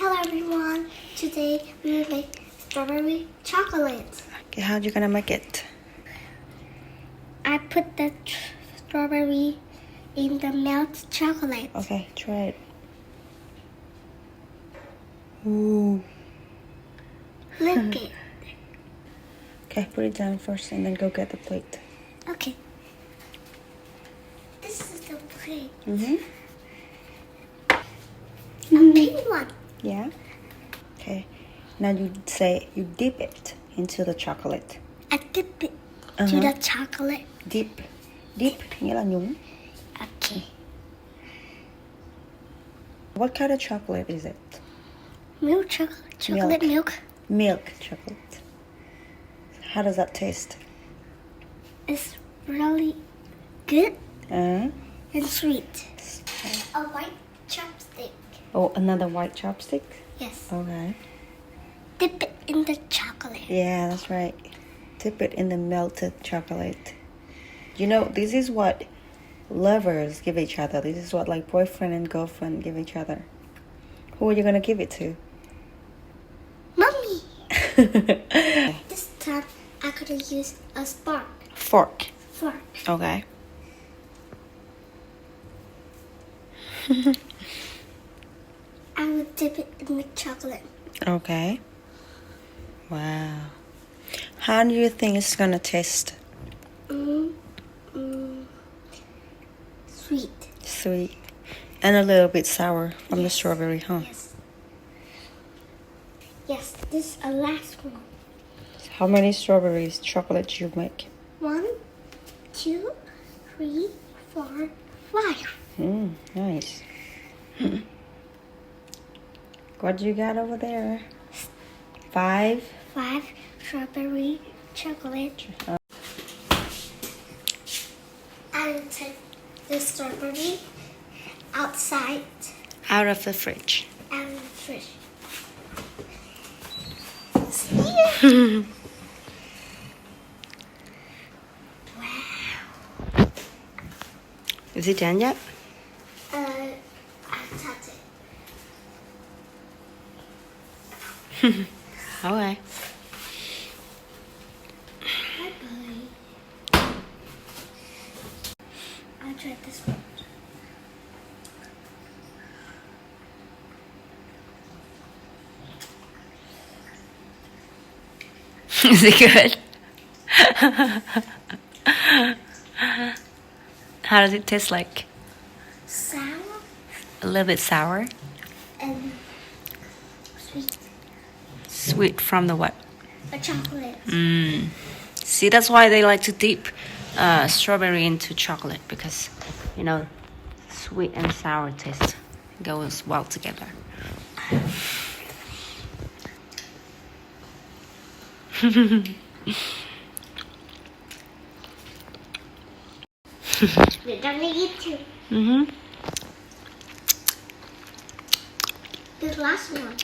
Hello everyone. Today we will make strawberry chocolate. Okay, how you gonna make it? I put the strawberry in the melted chocolate. Okay, try it. Ooh. Look it. Okay, put it down first and then go get the plate. Okay. This is the plate. Mm-hmm. A pink one. Yeah. Okay. Now you dip it into the chocolate. I dip it to the chocolate. Dip. Dip nghĩa là nhúng. Okay. What kind of chocolate is it? Milk chocolate. Chocolate milk. Milk chocolate. How does that taste? It's really good Uh, and sweet. A white chopstick. oh, another white chopstick? Yes. Okay. Dip it in the chocolate. Yeah, that's right. Dip it in the melted chocolate. You know, this is what lovers give each other. This is what like boyfriend and girlfriend give each other. Who are you gonna give it to? Mommy! This time I could use a fork. Fork. Okay. I will dip it in the chocolate. Okay. Wow. How do you think it's gonna taste? Sweet. Sweet. And a little bit sour from the strawberry, huh? Yes. Yes, this is a last one. How many strawberries chocolate you make? 1, 2, 3, 4, 5. Nice. What you got over there? 5? 5 strawberry chocolate. I will take the strawberry outside Out of the fridge. and the fridge. It's here. Wow. Is it done yet? I touch it. Okay. Bye-bye. I'll try this one. Is it good? How does it taste like? Sour A little bit sour? and sweet. Sweet from the what? A chocolate. See, that's why they like to dip strawberry into chocolate because, you know, sweet and sour taste goes well together. We're gonna eat too. The last one.